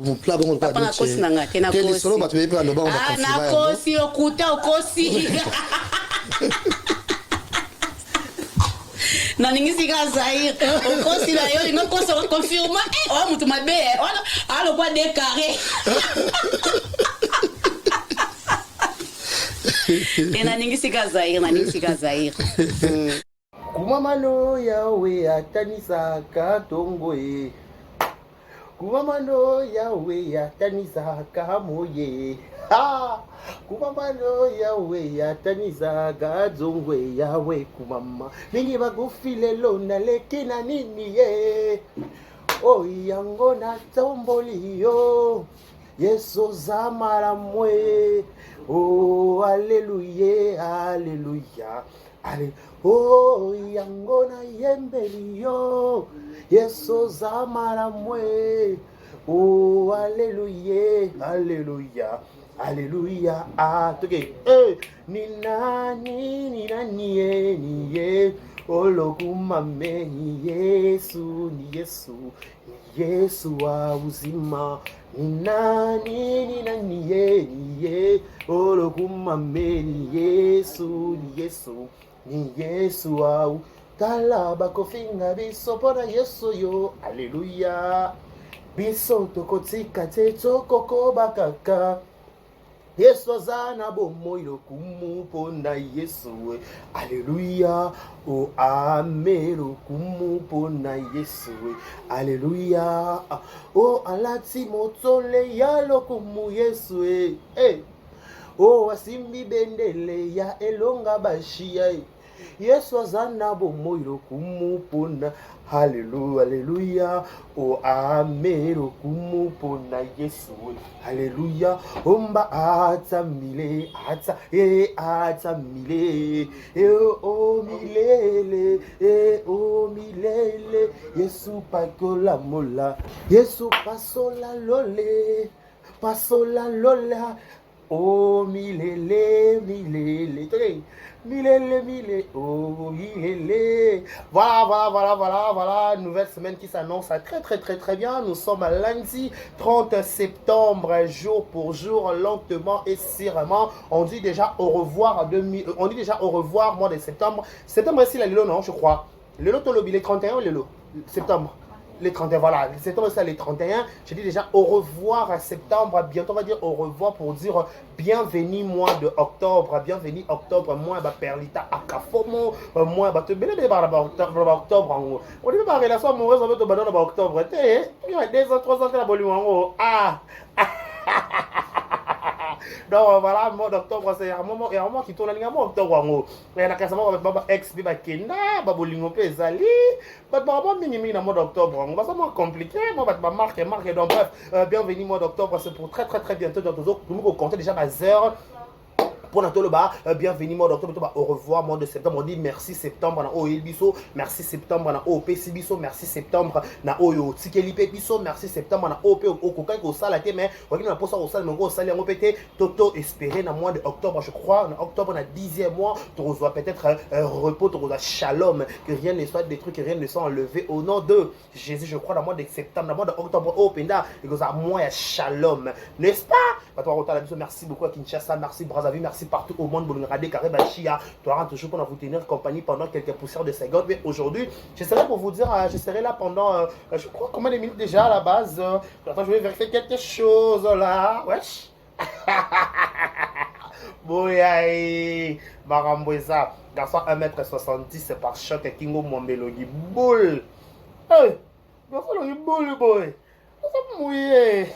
Mon plat bon pas na kosi na ngate na kosi. solo ba tu pas no ba on a na kosi okuta okosi. Na ningisi ka Zaire okosi la yo ngo kosi confirma o mutu mabe alo kwa décarré. Na ningisi ka Zaire. Kumamano yawe atanisa katongoe. Kumamano yawe atanisa kamoye. Ha! Kumamano yawe atanisa gadzongwe yawe kumama. Ningi bagufile lona lekina nini ye. O yango na tomboli yo. Yeso zamara mwe. Oh alléluia, alléluia. Allez, oh yango na yembeli yo. Yeso zamara mwe. Oh alléluia, alléluia. Alléluia. Ah, toke. Ni nani ye. Ologumame ni Yesu, ni Yesu. Ni Yesu wa uzima. Ni nani ye. Ologumame ni Yesu, ni Yesu. Ni Yesu wa talaba kofinga biso pona Yesu yo. Alléluia. Biso tokotika te tokoko bakaka. Yesu azana bomoilo kumu pona Yesu. Alléluia. Oh amero kumu pona Yesu. Alléluia. Oh alati motole yalo kumu Yesu. Oh asimbi bendele ya elonga bashia. Yesu azana bomoilo kumu pona. Alléluia, alléluia. Oh amero kumu pona Yesu. Alléluia. Omba ata mile ata mile. Oh milele. Oh milele. Yesu pakola mola. Yesu pasola lole. Pasola lola. Oh milele. Milele, oh milele. Voilà. Nouvelle semaine qui s'annonce très bien. Nous sommes à lundi 30 septembre, jour pour jour, lentement et sûrement. On dit déjà au revoir mois de septembre. Septembre, c'est la Lilo, non, je crois. Lilo Tolobi, les 31 ou Lilo septembre. Les 31, voilà. Septembre, c'est les 31. Je dis déjà au revoir à septembre. Bientôt, on va dire au revoir pour dire bienvenue mois de octobre. Bienvenue octobre, mois de perlita akafomo. Mois de octobre. On dit pas relation amoureuse avec le octobre. Il y a 2 ans, 3 ans, la volume en haut. Ah! Donc voilà, mois d'octobre, c'est un moment qui tourne à mois d'octobre en haut. Il y a un baba ex biba kenda, babolingo pe zali. Baba minimi dans mois d'octobre. On va ça moins compliqué, moi va marquer. Donc bref, bienvenue mois d'octobre, c'est pour très bientôt dans tous nous compter déjà ma heure. Pour notre le bas, bienvenue mois d'octobre, au revoir mois de septembre. On dit merci septembre na oyo biso, merci septembre na o PC biso, merci septembre na oyo tikelipe biso, merci septembre na op au kokai ko sala te mais on na posa au sala ngo sala ngo pété toto espérer na mois de octobre je crois, na octobre na 10e mois, tu reçois peut-être repos, tu reçois shalom, que rien ne soit détruit, que rien ne soit enlevé au nom de Jésus, je crois dans mois de septembre, dans mois de octobre au penda, et que ça mois ya shalom, n'est-ce pas? Merci beaucoup à Kinshasa, merci Brazzaville, merci partout au monde, Bolingradé, Karébachia, tu auras toujours pour vous tenir compagnie pendant quelques poussières de secondes. Mais aujourd'hui, je serai pour vous dire, je serai là pendant, je crois, combien de minutes déjà à la base. Attends, je vais vérifier quelque chose là. Wesh. Boyaï, Maramboueza, garçon 1m70 par choc et Kingo Mwambelogi. Boule. Hey, garçon, le boule, boy. Ça mouillé.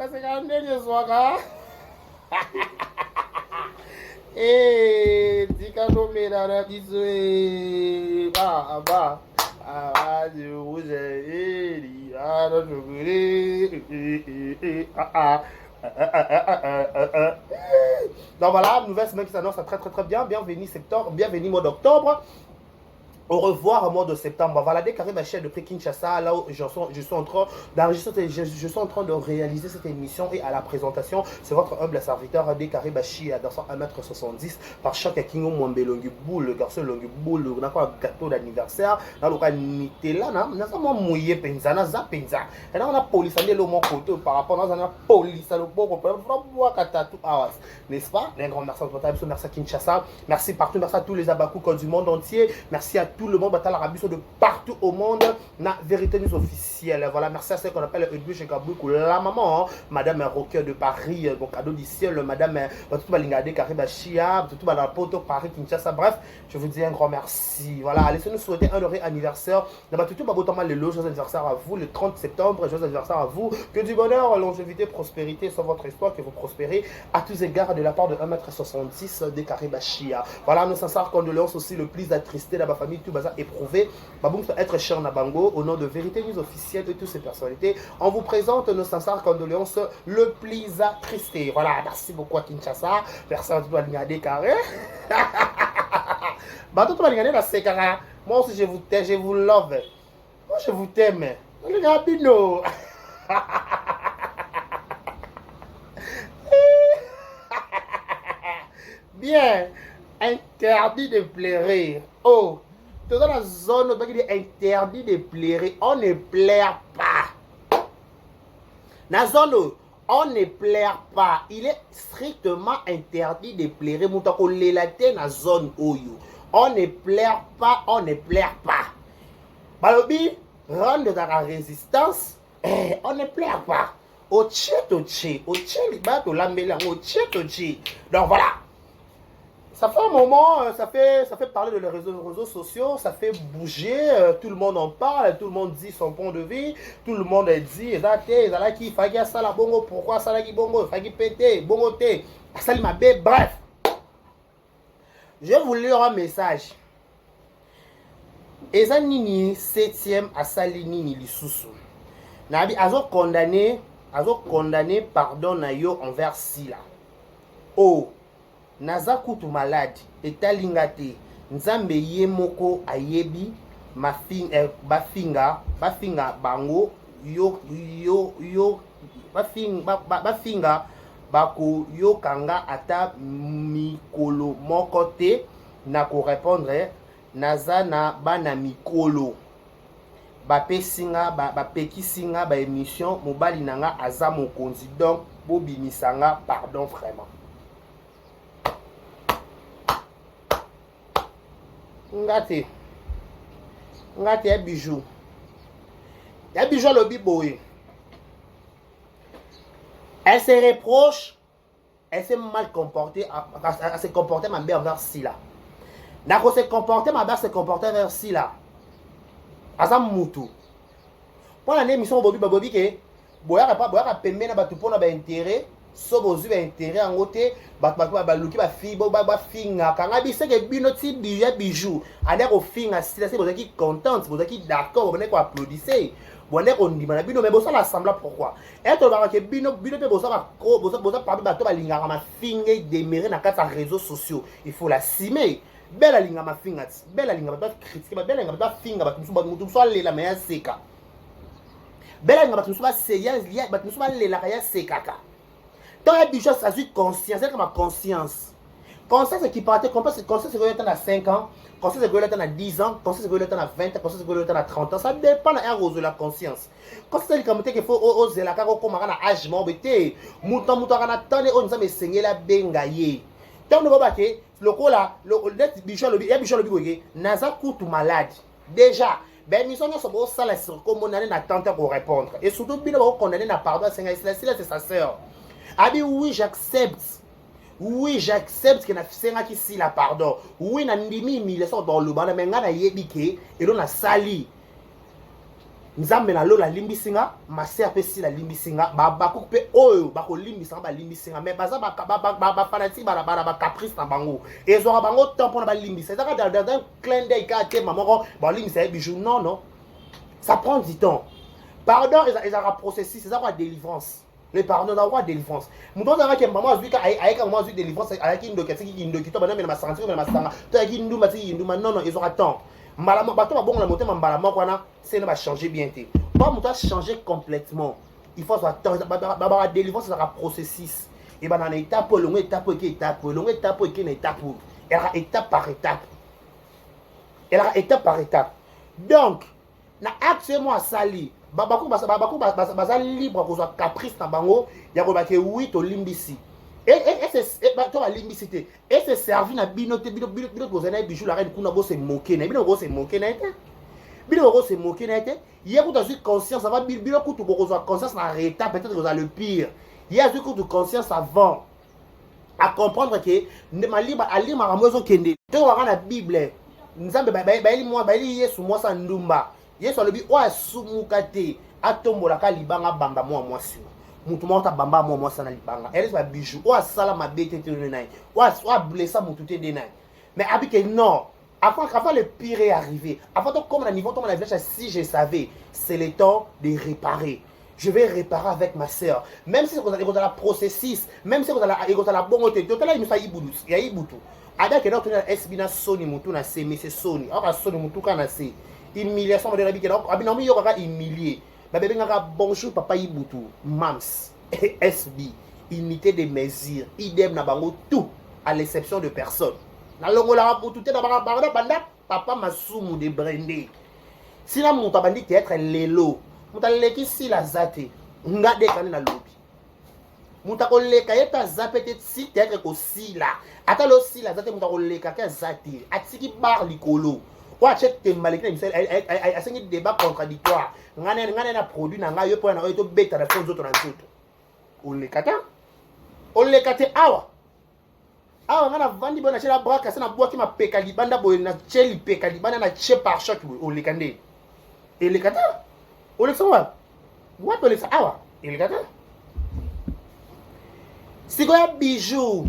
C'est quand même le soir. Eh, Dikano Médara Disé. Bah. Ah, du rouge, donc voilà, nouvelle semaine qui s'annonce très bien. Bienvenue septembre, bienvenue mois d'octobre. Au revoir au mois de septembre. Voilà, dès qu'arrive ma chaîne de prix Kinshasa, là où je suis en train d'enregistrer, je suis en train de réaliser cette émission et à la présentation, c'est votre humble serviteur dès qu'arrive Bachi à 1m70 par chaque Kingo Mwambe Longi Boule, le garçon Longi Boule, on a quoi un gâteau d'anniversaire, là on a Nutella, on a vraiment mouillé penza, na za penza. Et là on a police à mon côté par rapport à la police à l'oppo, on peut voir katatu hours, n'est-ce pas? Un grand merci à votre merci à Kinshasa, merci partout, merci à tous les abakouks du monde entier, merci à tout le monde, de partout au monde, na vérité news officielle. Voilà, merci à ceux qu'on appelle Edwige Kaboukou, la maman, Madame Rocker de Paris, bon cadeau du ciel, Madame tout Balingade, Kariba Chia, tout la Poto, Paris, Kinshasa. Bref, je vous dis un grand merci. Voilà, allez nous souhaiter un heureux anniversaire. D'abord, tout le joyeux anniversaire à vous, le 30 septembre, joyeux anniversaire à vous. Que du bonheur, longévité, prospérité sur votre histoire, que vous prospérez à tous égards de la part de 1m66 des Kariba Chia. Voilà, nos sincères condoléances aussi, le plus attristé dans ma famille, tout bazar éprouvé. Baboum peut être cher Nabango, au nom de Vérité News officielle de toutes ces personnalités. On vous présente nos sincères condoléances le plus attristé. Voilà, merci beaucoup à Kinshasa. Merci à tout le monde carré. Bah, tout le monde la sécara. Moi aussi, je vous t'aime, je vous love. Moi, je vous t'aime. Le rabino. Bien, interdit de pleurer. Oh, dans la zone où il est interdit de pleurer, on ne pleure pas. Dans la zone où on ne pleure pas, il est strictement interdit de pleurer. Moutako lelate na zone où on ne pleure pas, on ne pleure pas. Balobi, rendre dans la résistance, on ne pleure pas. Au tché, libato lambela, au tché. Donc voilà. Ça fait un moment, ça fait parler de les réseaux sociaux, ça fait bouger, tout le monde en parle, tout le monde dit son point de vue, tout le monde dit, il fallait ça la bongo, pourquoi ça la bongo, il fallait péter, bongo té, ça ma bé, bref. Je vais vous lire un message. Eza nini 7e asali nini lisusu. Nabi azo condamné pardon na yo envers Sila. Oh. Naza kutu malade etalinga te nzambe ye moko ayebi bafinga bango bafinga bako yo kanga ata mikolo moko te na ko répondre naza na bana mikolo bapesinga bapekisinga ba émission mobali nanga aza mokonzi donc bobimisanga pardon vraiment. Ngate ya bijou. Ya bijou le biboé. Elle se reproche, elle s'est mal comportée, elle s'est comportée ma mère envers Sila. Nako se comporter ma mère se comporter vers Sila. Azam mutu. Pour la émission Bobi ke boya pas pembe na batu pona ba intérêt. So bozu ba intérêt en côté ba luki ba fi ba finga kanga bi se ke bino ti bijou ane ko finga Sila se bozaki contente bozaki d'accord bone ko applaudir bonne ko ndima na bino mais bosa l'assemblée pourquoi et to ba ke bino te bosa parmi bato ba lingaka ma finga demeurer na kata réseaux sociaux il faut l'assumer bela linga ma finga bela linga ba critiquer ba bela linga ba finga ba mutu so lela mais ya seka bela linga ba mutu ba seya ba mutu ba lela ya sekaka. Donc, il y a ça suit conscience, c'est comme ma conscience. Conscience qui partait, conscience c'est que tu as 5 ans, conscience c'est que tu as 10 ans, conscience c'est que tu as 20 ans, conscience c'est que tu as 30 ans. Ça dépend de la conscience. Conscience c'est qu'il faut oser la caro comme un âge mobité. Mouton na tane on nous a mesengi la bengaye. Donc, nous avons le coup là, le bichon le bigoye, naza kutu malade. Déjà, ben nous sommes sur ça la comme on a tente pour répondre. Et surtout, bien on condamné na pardon, c'est sa sœur. Abi oui j'accepte que na fisenga ki si la pardon oui na ndimi mi leso dans le bana menga na yebike et on a sali nzambe na lola limbisinga ma sœur pe si la limbisinga ba couper oyo ba ko limbisinga ba limbisinga mais baza ba fanatique ba caprice na bango et zo bango temps pour ba limbisa ça dans un clin d'œil ka te maman ba limbisa bijou non ça prend du temps pardon ils a processus c'est ça quoi délivrance. Les pardons d'avoir délivrance. Mouton d'avant que maman a vu qu'avec un moment de délivrance avec une docation qui est une document, mais ma santé, mais ma sang. Toi qui nous m'a dit, non, ils auront temps. mbala mo bato ba bongo la moté mbala mo kwana c'est ne va changer bien té pas moto changer complètement il faut attendre ba délivrance ça processus et ba na étape longue étape qui étape longue étape qui une étape elle a étape par étape elle a étape par étape donc na acte moi sali babako baza libre ko soit caprice na bango ya ko ba ke oui to limbisi et to ba limbisi te et c'est servi na bino ko zana bijou la reine kuna bo se moquer na bino ko se moquer na été bino ko se moquer na été hier ko ta conscience ça va bino ko to ko soit conscience na étape peut-être que ça le pire hier ko to conscience avant à comprendre que ma libre à lire ma mozo kende to wa na bible nzambe baili yesu mwasa ndumba yesu alobi o asumuka te atombola ka libanga bamba mwa mwasi mutu mota bamba mwa mwasa na libanga elise ba bijou o asala mabete te nai o blessa mutu te de nai mais abike non avant le pire est arrivé avant de comme à niveau tombe la flèche si je savais c'est le temps de réparer je vais réparer avec ma sœur même si c'est dans la processus même si c'est dans la bonne côté total il nous a ibutu ya ibutu ada ke donc na SB na soni mutu na se mais c'est soni aka soni mutu kana se humiliation de la bique abina mi yoka humilier ba bébé ngaka bonjour papa ibutu mams SB unité de mesure idem na bango tout à l'exception de personne na longo la butu te na banda papa masumu de brandé sina mutu bandi qui être lelo muta leki si la zate ngade kana na lobi muta ko leka yeta zapete si peut-être ko si la ata lo si la zate muta ko leka ka zate atiki bar likolo wa check te malika misel a sengi débat contradictoire ngane na produit na nga yo po na to beta na fonzo to na nzoto o leka te awa ngana vandi bona chela braka sana bwa ki mapeka libanda boye na cheli peka libanda na che par choc o leka nde e leka ta o leka wa wapi o leka awa e leka ta siko ya bijou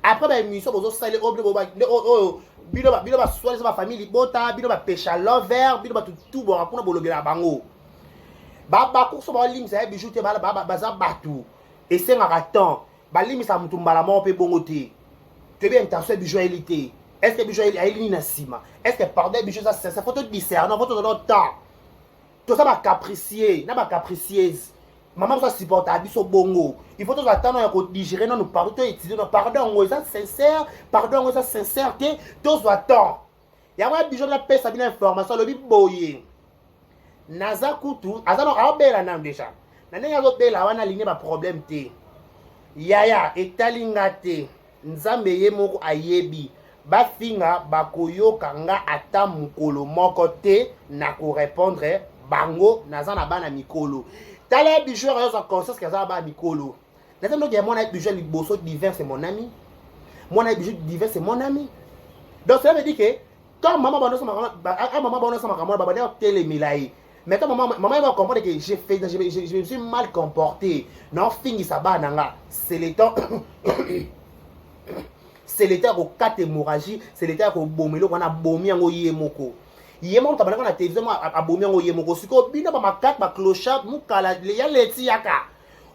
après ba émission bozo sale oble boba bino ba soirée ba famille bota bino ba pécha lover bino ba tout bon akuna bolobela bango ba kurso ba limisa ya bijou te ba za batu et c'est ngaka temps ba limisa mutu mbala mo pe bongo te te bien intention bijou élité est-ce que bijou élini na sima est-ce que pardon bijou ça photo discernement photo de notre temps tout ça ba capricier na ba capricieuse maman doit supporter biso bongo il faut attendre à digérer non nous pardon étudier non pardon ça sincère pardon ça sincérité tous attend ya moi bijou la paix ça bien information le boye naza kutu azano abela nam déjà na nenga zo bela wana ligne ba problème te yaya etalinga te nzambe ye moko ayebi bafinga bakoyoka nga ata mukolo moko te na ko répondre bango naza na bana mikolo tala bijou a conscience que ça ba mikolo naza no ke mon bijou liboso divin c'est mon ami mon bijou divin c'est mon ami donc ça veut dire que quand maman bano sama maman baba de télé milai mais quand maman va comprendre que je me suis mal comporté non fingi ça ba nanga c'est le temps c'est le temps ko kate hémorragie c'est le temps ko bomelo ko na bomi yango yemoko yemo tabana ko na télévision abomi yango yemoko siko bina ba makat ba clochard mukala ya leti yaka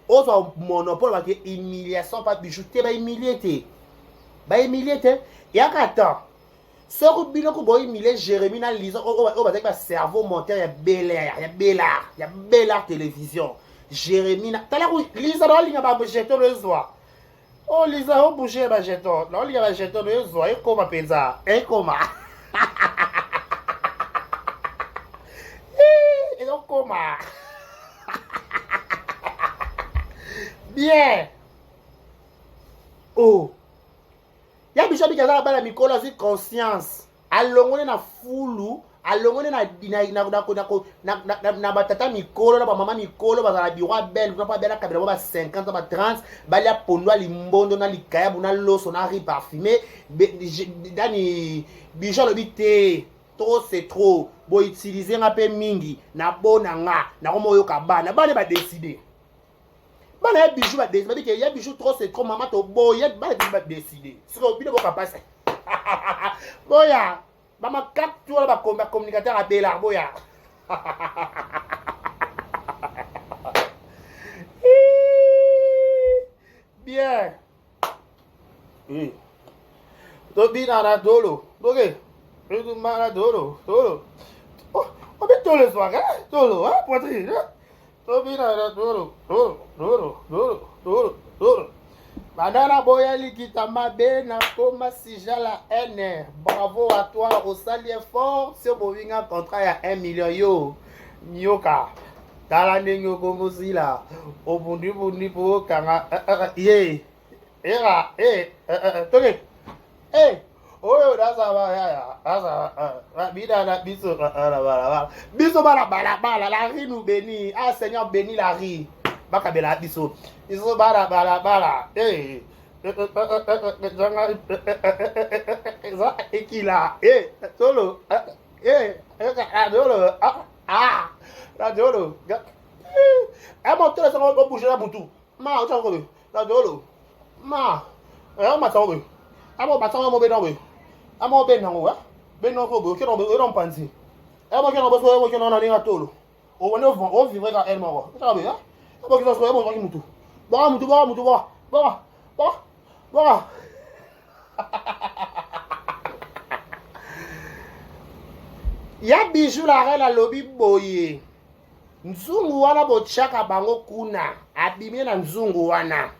ozo monopole ba ke humiliation pas bijou te ba humilier te yaka ta soko bino ko boy humilier Jérémie na lizo o ba ba cerveau monteur ya Bel-Air télévision Jérémie na tala ko lizo ba linga ba jeton le soir. Oh Lisa, on bouge ba jeton. Non, il y a ba jeton le soir. Et comment pensa? Et comment? Et donc comment? Bien. Oh. Ya bicho bi kaza ba la mikolo si conscience. Alongone na fulu. Alongone na batata mikolo na mama mikolo bazala biwa belle na pa bela kabela ba 50 ba 30 balia pondo limbondo na likaya buna loso na riz parfumé dani bijo le bité trop c'est trop bo utiliser nga pe mingi na bona nga na ko moyo ka bana ba décider bana ya bijo ba décider que ya bijo trop c'est trop maman to boye ba décider siko bino boka passer boya Bama capture la communicateur à Bel-Air boya. Bien. Donc bien na dolo. OK. Tolo. On met tout le soir, hein? Tolo, hein? Poitrine, hein? Tolo. Madame Boya Likita Mabe na koma sijala N. Bravo à toi, au sali fort. Si on veut un contrat à 1 million yo. Nyoka. Talande nyoko musila. Obundi pour kanga. Ye. Era. Toke. Oh, that's a bida na biso bala. Biso bala la ri nous béni. Ah Seigneur bénis la ri. Bakabela biso. Biso bala. Ekila. Tolo. Tolo. La Tolo. Mon télé ça va bouger la boutou. Ma, on t'en la Tolo. Ma. On m'a t'en Amo batanga mo benango. Amo benango, hein? Benango go, ke no be ron panzi. Amo ke no bo so ke no na ninga tolo. O wona o vivre ka el mo. Ça be, hein? Amo ke so so mo mutu. Ba. Ya bijou la reine lobi boye. Nzungu wana bochaka bango kuna. Abimie na nzungu wana.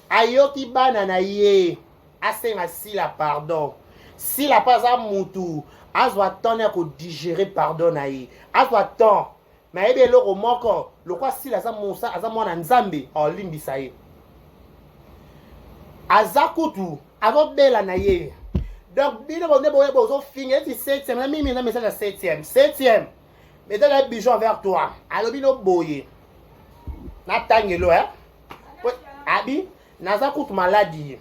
Ayoki bana na ye. Asenga sila pardon. Sila pas a mutu. Azwa tonne ko digérer pardon na ye. Azwa ton. Mais ebe loko moko. Lokwa sila za musa aza mwana nzambe. O limbisa ye. Azakutu. Azo bela na ye. Donc, bino bonne boye bozo finir ti 7e. La mimi na message à 7e. 7e. Mettez le bijou vers toi. Alobino boye. Na tangelo, hein? Abi, nazakutu maladie.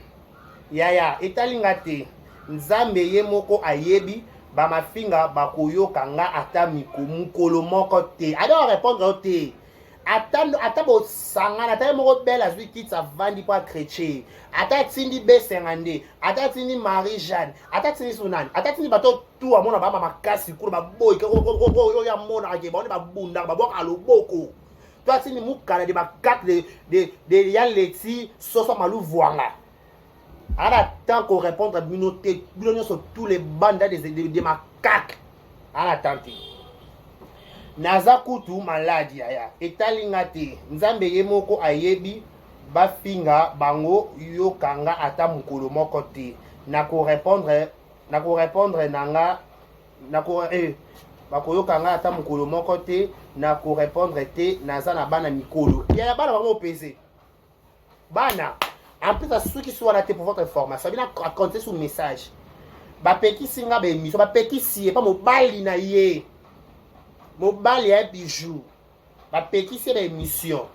Yaya, etalinga te. Nzambe ye moko ayebi. Ba mafinga bakoyoka nga ata mikolo moko te. Ado répondre au te. Ata bo sangana, ata moko belle azwi kitsa vandi pa chrétien. Ata tindi besengande, ata tindi Marie Jeanne, ata tindi Sunani, ata tindi bato tout amona ba makasi kuro ba boy ko ya mona ake ba ba bunda ba boka loboko. Toi tindi mukala de ba kat de ya leti soso malu voanga. En tant qu'on répondre à Binoté, Binoté sur tous les bandes de macaques. En attendant. Nazakutu maladi ya. Etalingate. Nzambe ye moko ayebi. Bafinga bango yokanga ata mukolo moko te. Nako répondre nanga. Bako yokanga ata mukolo moko te. Nako répondre te. Naza na bana mikolo. Ya bana bango pese. Bana. En plus, à ceux qui sont là pour votre information, bien raconter sur message. Ba peki singa be émission, ba peki si pas mobile na ye. Mobile ya bijou. Ba peki c'est ba émission.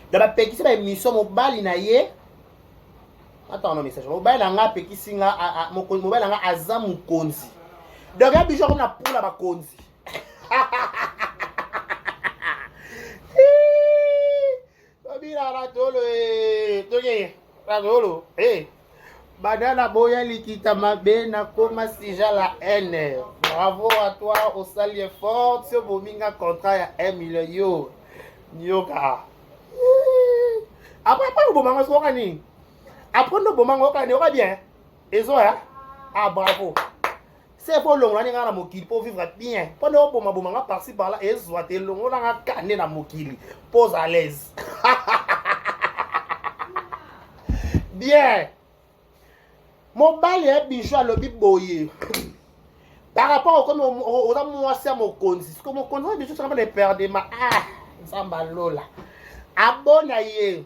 Da ba peki c'est ba émission mobile na ye. Attends non message. Mobile nga peki singa mobile nga aza mukonzi. Donc ya bijou na pour la ba konzi. La tolo toke la tolo banana boya likita mabe na koma sija la N. Bravo à toi au sali fort sur bominga contrat ya 1 million yo nyoka. Après le bomango soka ni après le bomango ka ni oka bien ezo ya bravo. C'est pour long là na mokili pour vivre bien. Pendant au bomanga par-ci par là ezo te longo na kané na mokili. Pose à l'aise. Bien. Mon bal est bijou à l'obi boye. Par rapport au comme au moi c'est mon konzi. Comme mon konzi bijou ça va les perdre ma samba lola. Abonaye.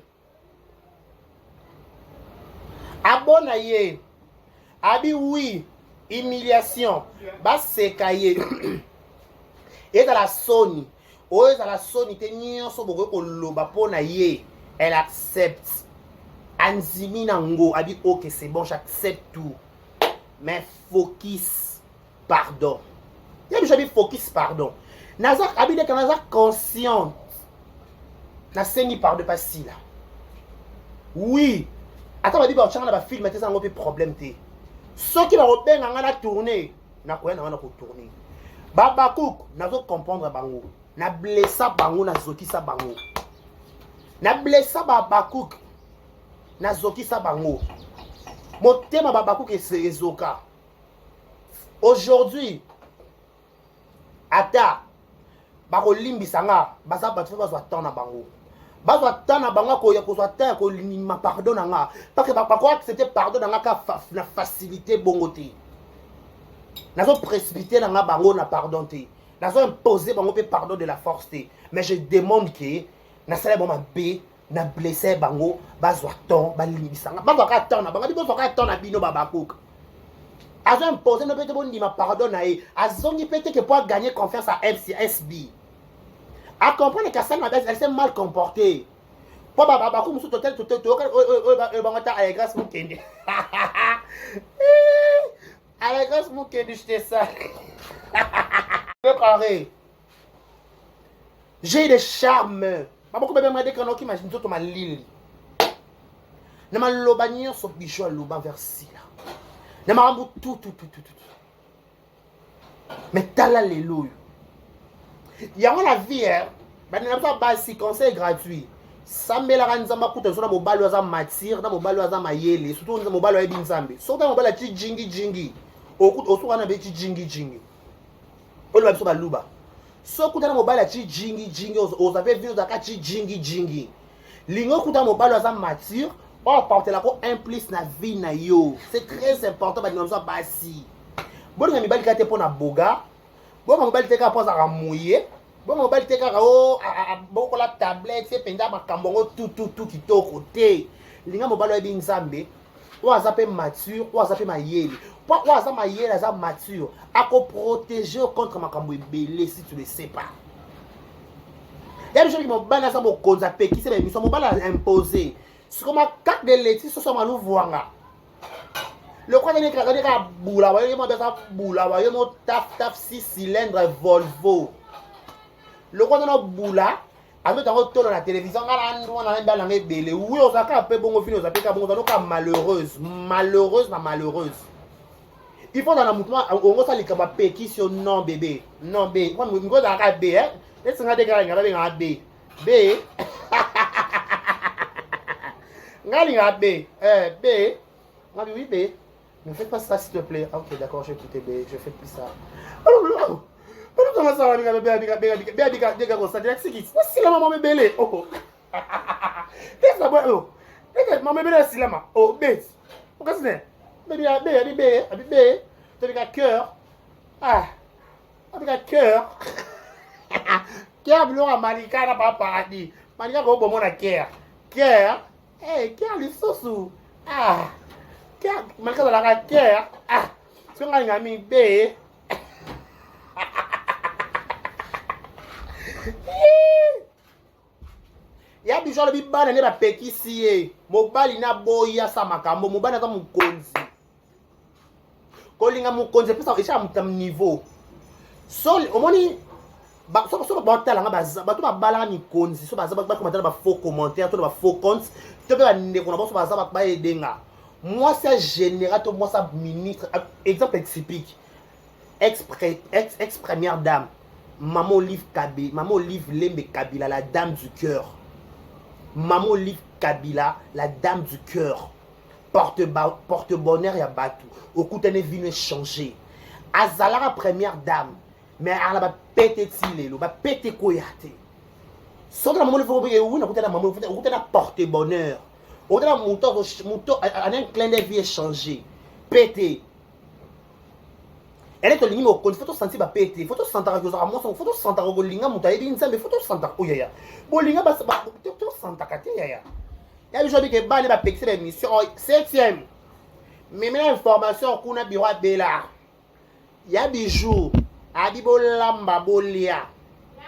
Abi oui, humiliation. Ba sekaye. Et dans la Sony. Oh, dans la Sony te nyonso boko ko loba pona ye. Elle accepte. Anzimi nango a dit ok c'est bon j'accepte tout mais focus pardon il y a jamais focus pardon naza abide quand naza conscient na sengi pardon pas si là oui attends va dire ba changa ba film te sango pe problème te ceux qui va rebenga ngana tourner na koya na ko tourner baba cook nazo comprendre bango na blessa bango na zokisa bango na blessa baba cook nazoki sa bango motema babaku ke sezoka Aujourd'hui, ata bakolimbisanga baza bato bazwa temps na bango. Bazwa temps na bango ko kozwa temps ko limima pardon nga parce que bako accepter pardon nga ka na facilité bongote. Nazo précipiter nga bango na pardon te. Nazo imposer bango pe pardon de la force te. Mais je demande que na sala bon mabe na blessé bango bazwa temps balimbisanga. Bazwa ka temps na bango di bazwa ka temps na bino babakoka. Azo imposer no pete bon di ma pardon na e. Azongi pete que pour gagner confiance à FCSB. À comprendre que ça elle s'est mal comportée. Pour babakou musu total bangata ay grâce mon kende. Ay grâce mon kende j'étais ça. Le carré. J'ai des charmes. Babako bébé m'a dit qu'on qui imagine tout ma lili. Ne m'a lobanir son bijou loban versi là. Ne m'a rambou tout. Mais t'as là les loups. Il y a la vie, hein. Ben, n'a pas basi conseil gratuit. Ça me la ranzamba kuta zona mobile waza matir, na mobile waza mayele, surtout na mobile wa binzambe. Surtout mobile la chi jingi. Osuka na be chi jingi. Olo ba biso ba luba. So kuta na mobile la chi jingi, ozabe vino za ka chi jingi. Lingo kuta mobile waza matir, on porte la ko implice na vie na yo. C'est très important ba dinamza basi. Bon nga mibali ka te pona boga. Bon mobile te ka poza ka mouiller. Bon mobile te ka o boko la tablette c'est penda makambongo tout kitoko te. Linga mobile wa binzambe. Ou azape mature, ou azape mayele. Ou azape mayele azape mature. Ako protéger contre makambo ebele si tu le sais pas. Il y a des gens qui m'ont banni ça mon konza pe qui c'est mais ils sont mobile imposé. C'est comme carte de l'éthique ce sont manou voanga. Le quoi dernier ka boula, voyez moi ça boula, voyez moi taf 6 cylindres Volvo. Le quoi dans boula, avec un retour dans la télévision, on a un balan belé. Oui, on a un peu bon fini, on a pas bon dans malheureuse. Il faut dans la mouvement, on va les capables péquis sur non bébé. Non bébé. Moi, je vais dans la B, hein. Laisse-moi te déclarer dans la B. B. Ngalinga B. B. Oui, B. Ne faites pas ça s'il te plaît. Ah, ok, d'accord, je vais écouter B. Je fais plus ça. Comment ça va, c'est la maman bébé. Oh. Qu'est-ce que ça oh. Maman bébé c'est la maman. Oh, bête. Pourquoi c'est bébé, tu as cœur. Ah. Tu as cœur. Cœur bleu à Malika n'a pas paradis. Malika go bon mon cœur. Cœur. Eh, cœur le sous. Ah. Cœur, Malika dans la cœur. Ah. Tu as mis B. Ya bijolo bibana ne ba pekisi mobali na boya sa makambo mobali na mukonzi kolinga mukonzi pesa isha mutam niveau so omoni ba so ba tala nga ba to ba bala ni konzi so ba za ba commenter ba faux commentaires to ba faux comptes to ba ndeko na so ba za ba edenga moi c'est général to moi ça ministre exemple typique ex première dame Maman Olive Lembe Kabila, la dame du cœur. Maman Olive Kabila, la dame du cœur. Porte bonheur ya batu. Au coup t'en est venu changer. Azalara première dame. Mais elle va péter tilelo, va péter koyate. Sauf la maman le faut oublier où na kutana maman, où t'as porte bonheur. Où t'as monto en un clin d'œil échangé. Péter. Elle est au limite au compte, faut sentir ba péter, faut sentir que ça moi faut sentir que linga muta ebi nzambe faut sentir oh yaya. Bo linga ba to sentir kate yaya. Ya bi jobi ke ba ne ba pexer émission 7e. Mais information kuna biro bela. Ya bijou, abi bolamba bolia.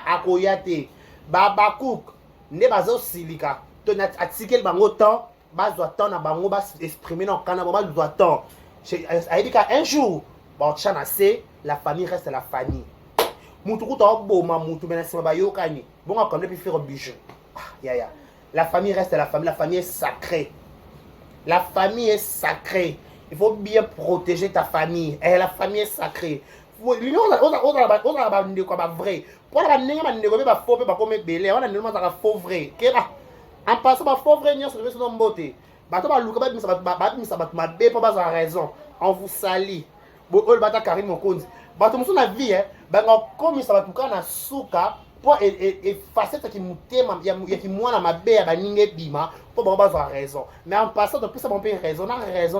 Akoyate, baba cook, ne bazo silika. To na article bango temps, bazwa temps na bango ba exprimer dans kana ba bazwa temps. J'ai dit qu'un jour bon, c'est la famille reste la famille. Moutou ta boma moutou mena sima ba yokani. Bon comme depuis faire bijou. Ya. La famille reste la famille est sacrée. La famille est sacrée. Il faut bien protéger ta famille. Et la famille est sacrée. L'union on a ba ndeko ba vrai. Pour la ndenge ba ndeko ba faux ba comme belé, on a ndeko ba faux vrai. Kela. En passant ba faux vrai nyonso de beauté. Ba to ba luka ba misa ba ma be pour ba raison. On vous salue. oyo bata Karine Mokonzi bato mosusu na vie bangakomisa batuka na suka mpo efase taki motema ya kimwana mabe ya baninga ebima mpo bango bazwa raison mais en passant topesa bango mpe raison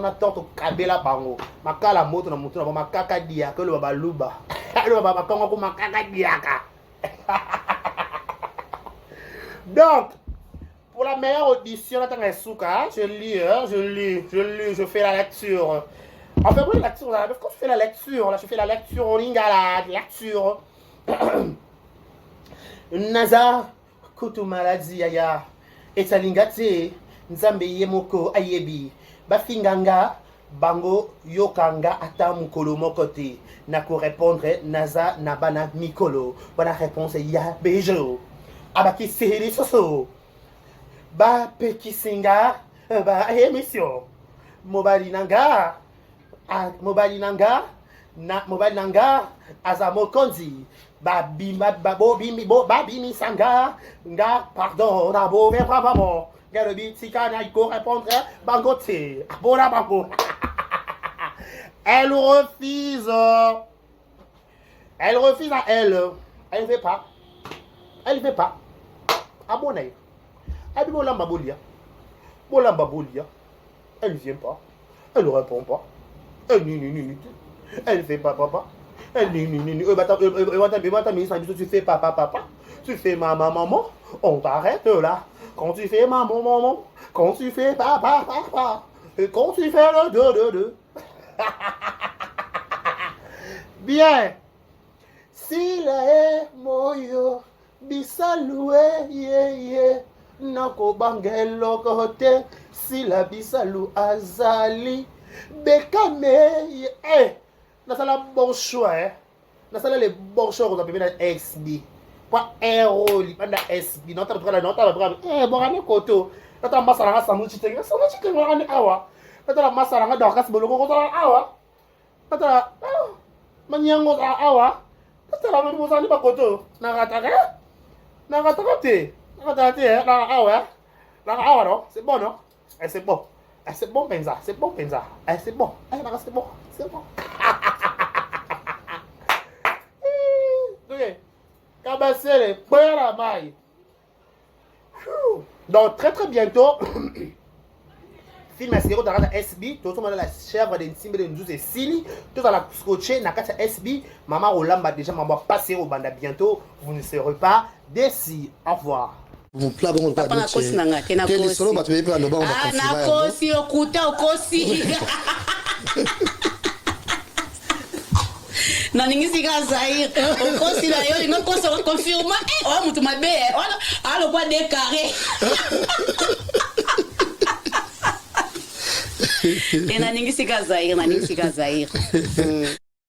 na tort tokabela bango makala moto na motu na bango makaka diaka oloba baluba oloba bakangako makaka diaka. Donc pour la meilleure audition, je fais la lecture. En fait, oui, la lecture, quand je fais la lecture, là, je fais la lecture en lingala, lecture. Naza, kutu maladi yaya, etalingate, nzambe yemoko ayebi, bafinganga, bango yokanga ata mukolo mokote, na ko répondre naza nabana mikolo, bana réponse ya bejo, abaki seheli soso. Ba pekisinga ba émission mobali nanga azamo konzi ba bimba babo bimi sanga nga pardon na bo mais vraiment garobi tika na ko répondre bangote abona bango. Elle refuse à elle veut pas abonner. Elle ne vient pas. Elle ne répond pas. Elle ne fait pas papa. Elle tu fais papa. Tu fais maman. On t'arrête là. Quand tu fais maman. Quand tu fais papa. Et quand tu fais le 2. Bien. S'il est moyo. Bisaloué ye. Nako bangelo kote sila bisalu azali bekame nasala bon choix nasala le bon choix ko zapemela XB pa eroli panda SB nota borane koto nata masala nga samuchi tenga ngani awa nata masala nga dakas boloko ko awa nata manyango awa nata la mo zani ba koto nakataka te. Non, c'est bon, non? C'est bon. C'est bon, Penza. C'est bon. C'est bon. C'est bon. Ok. Kabassele, la maille. Donc, très bientôt, film à série dans la SB, tout le monde la chèvre de Nsimbe de Nzouze Sili, tout dans la scotché, na kata SB, maman Olamba déjà, maman passé au banda bientôt, vous ne serez pas déçus. Au revoir. Vous plagons pas de kosi nanga te na kosi. Na kosi okuta okosi. Na ningisi ka Zaire. Okosi la yo ngo kosi confirma oh mutu mabe alo kwa décarré. Na ningisi ka Zaire.